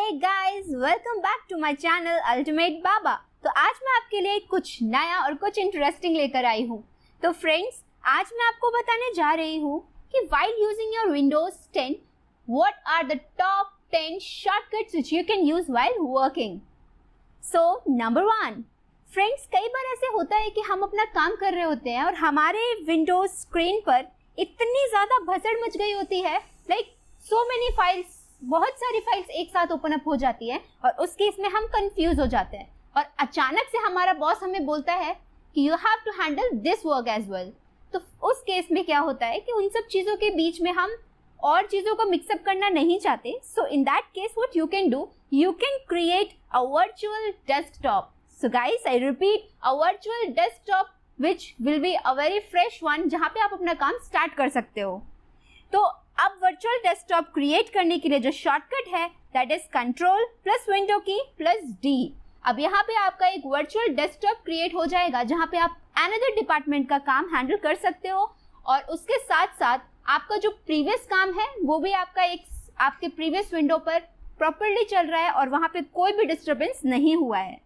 Hey guys, welcome back to my channel Ultimate Baba। तो आज मैं आपके लिए कुछ नया और कुछ इंटरेस्टिंग लेकर आई हूँ। तो फ्रेंड्स, आज मैं आपको बताने जा रही हूँ कि while using your Windows 10, what are the top 10 shortcuts which you can use while working? So number 1, friends, कई बार ऐसे होता है कि हम अपना काम कर रहे होते हैं और हमारे विंडोज स्क्रीन पर इतनी ज़्यादा भसड़ मच गई होती है, लाइक सो मेनी फाइल्स, बहुत सारी फाइल्स एक साथ ओपन अप हो जाती है और उस केस में हम कंफ्यूज हो जाते हैं और अचानक से हमारा बॉस हमें बोलता है कि you have to handle this work as well. तो उस केस में क्या होता है कि उन सब चीज़ों के बीच में हम और चीज़ों को मिक्सअप करना नहीं चाहते। So in that case what you can do, you can create a virtual desktop. So guys, I repeat, a virtual desktop which will be a very fresh one, जहाँ पे आप अपना काम स्टार्ट कर सकते हो। तो अब वर्चुअल डेस्कटॉप क्रिएट करने के लिए जो शॉर्टकट है that is control plus window की प्लस डी। अब यहाँ पे आपका एक वर्चुअल डेस्कटॉप क्रिएट हो जाएगा जहाँ पे आप अनदर डिपार्टमेंट का काम हैंडल कर सकते हो और उसके साथ साथ आपका जो प्रीवियस काम है वो भी आपका एक आपके प्रीवियस विंडो पर प्रॉपरली चल रहा है और वहाँ पे कोई भी डिस्टर्बेंस नहीं हुआ है।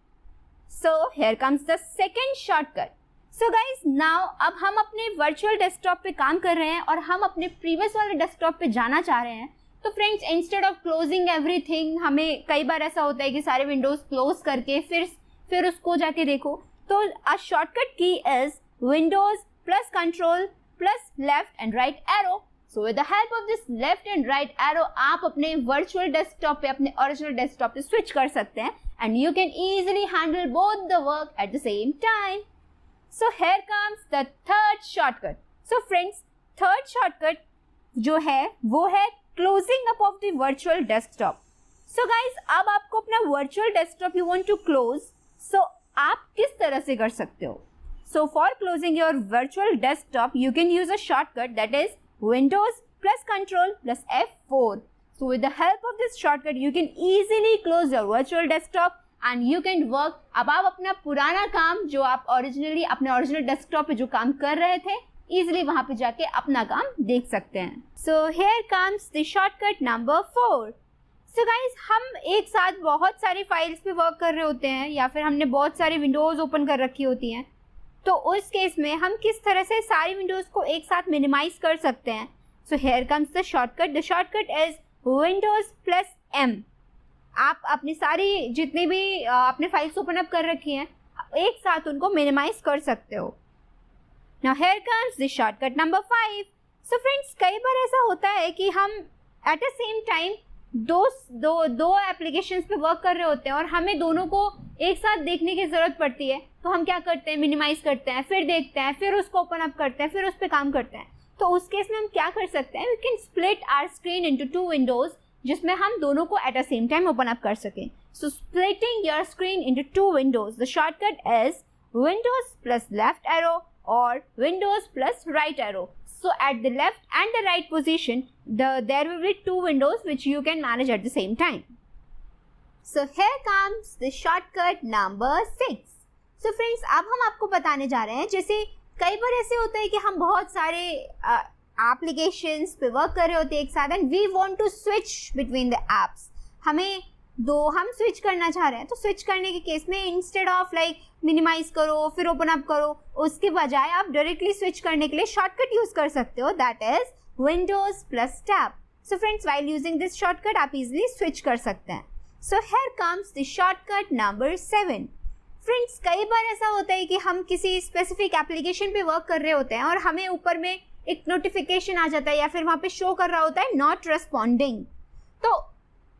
So here comes the second shortcut. So guys, now अब हम अपने वर्चुअल डेस्कटॉप पे काम कर रहे हैं और हम अपने प्रीवियस वाले डेस्कटॉप पे जाना चाह रहे हैं। तो friends, instead of closing everything, हमें कई बार ऐसा होता है कि सारे विंडोज क्लोज करके फिर उसको जाके देखो। तो अ शॉर्टकट की is Windows plus control plus left and right arrow. So with the help of this left and right arrow आप अपने वर्चुअल डेस्कटॉप पे अपने ओरिजिनल डेस्कटॉप पे स्विच कर सकते हैं and you can easily handle both the work at the same time. So here comes the third shortcut. So friends, third shortcut जो है वो है closing up of the virtual desktop. So guys, अब आपको अपना virtual desktop you want to close. So आप किस तरह से कर सकते हो? So for closing your virtual desktop, you can use a shortcut that is Windows plus Control plus F4. So with the help of this shortcut, you can easily close your virtual desktop and you can work। अब आप अपना पुराना काम जो आप originally अपने original desktop पे जो काम कर रहे थे इजिली वहां पे जाके अपना काम देख सकते हैं। So here comes the shortcut number 4। So guys, हम एक साथ बहुत सारी फाइल्स पे वर्क कर रहे होते हैं या फिर हमने बहुत सारी विंडोज ओपन कर रखी होती हैं। तो उस केस में हम किस तरह से सारी विंडोज को एक साथ मिनिमाइज कर सकते हैं। So here comes the shortcut is Windows plus M. आप अपनी सारी जितनी भी आपने फाइल्स ओपन अप कर रखी हैं एक साथ उनको मिनिमाइज कर सकते हो। Now here comes the shortcut number 5। So friends, कई बार ऐसा होता है कि हम एट अ सेम टाइम दो एप्लीकेशंस पे वर्क कर रहे होते हैं और हमें दोनों को एक साथ देखने की ज़रूरत पड़ती है। तो हम क्या करते हैं, मिनिमाइज करते हैं, फिर देखते हैं, फिर उसको ओपन अप करते हैं, फिर उस पर काम करते हैं। तो उस केस में हम क्या कर सकते हैं, we can split our screen into 2 windows जिसमें हम दोनों को at the same time open up कर सकें। So splitting your screen into 2 windows, the shortcut is Windows plus left arrow और windows plus right arrow. So at the left and the right position there will be 2 windows which you can manage at the same time. So here comes the shortcut number 6. So friends, अब हम आपको बताने जा रहे हैं, जैसे कई बार ऐसे होता है कि हम बहुत सारे एप्लीकेशंस पे वर्क कर रहे होते हैं एक साथ and we want to switch between the apps. हम स्विच करना चाह रहे हैं। तो स्विच करने के केस में इंस्टेड ऑफ लाइक मिनिमाइज करो फिर ओपन अप करो, उसके बजाय आप डायरेक्टली स्विच करने के लिए शॉर्टकट यूज कर सकते हो, that is Windows plus tab. So friends, while using this shortcut आप इजिली स्विच कर सकते हैं। So here comes the shortcut number 7। Friends, कई बार ऐसा होता है कि हम किसी स्पेसिफिक एप्लीकेशन पे वर्क कर रहे होते हैं और हमें ऊपर में एक नोटिफिकेशन आ जाता है या फिर वहाँ पे शो कर रहा होता है नॉट रेस्पॉन्डिंग। तो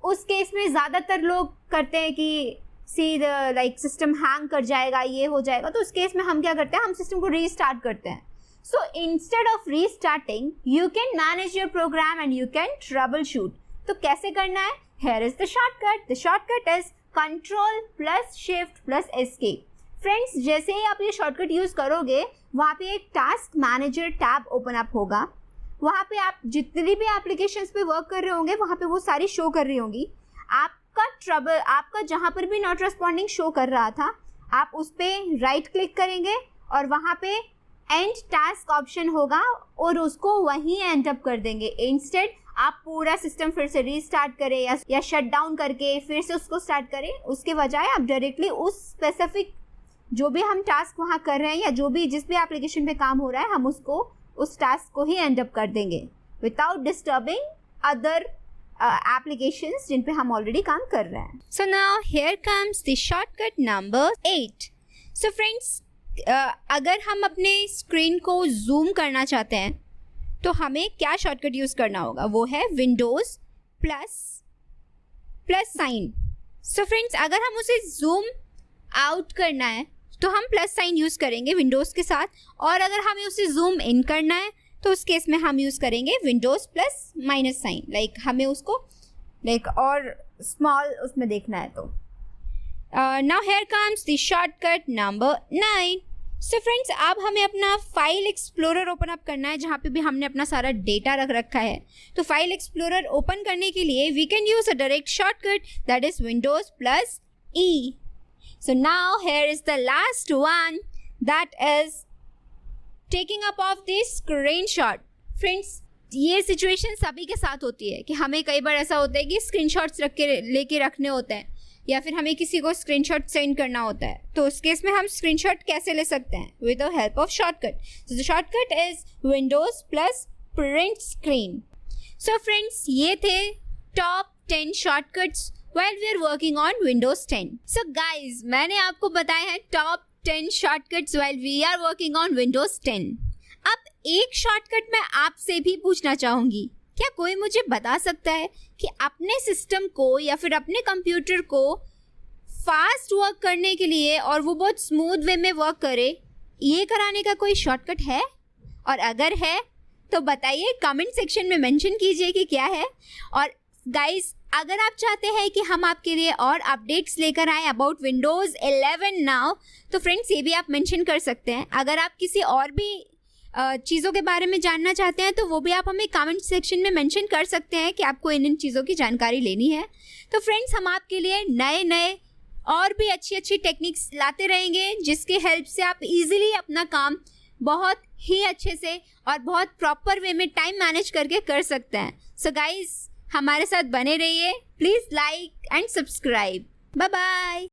उस केस में ज़्यादातर लोग करते हैं कि लाइक सिस्टम हैंग कर जाएगा, ये हो जाएगा। तो उस केस में हम क्या करते हैं, हम सिस्टम को रीस्टार्ट करते हैं। So instead of restarting, you can manage your program and you can troubleshoot. तो कैसे करना है? Here is the shortcut. The shortcut is Control plus Shift plus Escape. Friends, जैसे ही आप ये शॉर्टकट यूज़ करोगे वहाँ पे एक task manager tab open up होगा। वहाँ पे आप जितनी भी एप्लीकेशंस पे वर्क कर रहे होंगे वहाँ पे वो सारी शो कर रही होंगी। आपका जहाँ पर भी नॉट रेस्पॉन्डिंग शो कर रहा था आप उस पर राइट क्लिक करेंगे और वहाँ पे एंड टास्क ऑप्शन होगा और उसको वहीं एंड अप कर देंगे। इंस्टेड आप पूरा सिस्टम फिर से रीस्टार्ट करें या शट डाउन करके फिर से उसको स्टार्ट करें, उसके बजाय आप डायरेक्टली उस स्पेसिफिक जो भी हम टास्क वहाँ कर रहे हैं या जो भी जिस भी एप्लीकेशन पे काम हो रहा है, हम उसको उस टास्क को ही एंड अप कर देंगे विदाउट डिस्टर्बिंग अदर एप्लीकेशंस जिन पे हम ऑलरेडी काम कर रहे हैं. So now here comes the shortcut number 8. So friends, अगर हम अपने स्क्रीन को जूम करना चाहते हैं तो हमें क्या शॉर्टकट यूज़ करना होगा, वो है Windows plus sign. So friends, अगर हम उसे जूम आउट करना है तो हम प्लस साइन यूज़ करेंगे विंडोज़ के साथ, और अगर हमें उसे जूम इन करना है तो उस केस में हम यूज़ करेंगे Windows plus minus sign. Like हमें उसको और स्मॉल उसमें देखना है तो. Now here comes the shortcut number 9. So friends, अब हमें अपना फाइल एक्सप्लोरर ओपन अप करना है जहाँ पे भी हमने अपना सारा डेटा रख रखा है. तो फाइल एक्सप्लोरर ओपन करने के लिए we can use a direct shortcut that is Windows plus E. So now here is the last one, that is taking up of this screenshot. Friends, ये सिचुएशन सभी के साथ होती है कि हमें कई बार ऐसा होता है कि स्क्रीनशॉट्स लेके रखने होते हैं या फिर हमें किसी को स्क्रीनशॉट सेंड करना होता है. तो उस केस में हम स्क्रीनशॉट कैसे ले सकते हैं? With the help of shortcut. So the shortcut is Windows plus print screen. So friends, ये थे top 10 shortcuts while we are working on Windows 10. So guys, मैंने आपको बताया है top 10 shortcuts while we are working on Windows 10. अब एक shortcut मैं आपसे भी पूछना चाहूँगी, क्या कोई मुझे बता सकता है कि अपने सिस्टम को या फिर अपने कंप्यूटर को फास्ट वर्क करने के लिए और वो बहुत स्मूथ वे में वर्क करे, ये कराने का कोई शॉर्टकट है? और अगर है तो बताइए, कमेंट सेक्शन में मेंशन कीजिए कि क्या है. और गाइस, अगर आप चाहते हैं कि हम आपके लिए और अपडेट्स लेकर आए अबाउट विंडोज़ 11 नाउ, तो फ्रेंड्स ये भी आप मेंशन कर सकते हैं. अगर आप किसी और भी चीज़ों के बारे में जानना चाहते हैं तो वो भी आप हमें कमेंट सेक्शन में मेंशन कर सकते हैं कि आपको इन चीज़ों की जानकारी लेनी है. तो फ्रेंड्स, हम आपके लिए नए और भी अच्छी टेक्निक्स लाते रहेंगे जिसके हेल्प से आप इजीली अपना काम बहुत ही अच्छे से और बहुत प्रॉपर वे में टाइम मैनेज करके कर सकते हैं. सो गाइज, हमारे साथ बने रहिए. Please like and subscribe. Bye bye.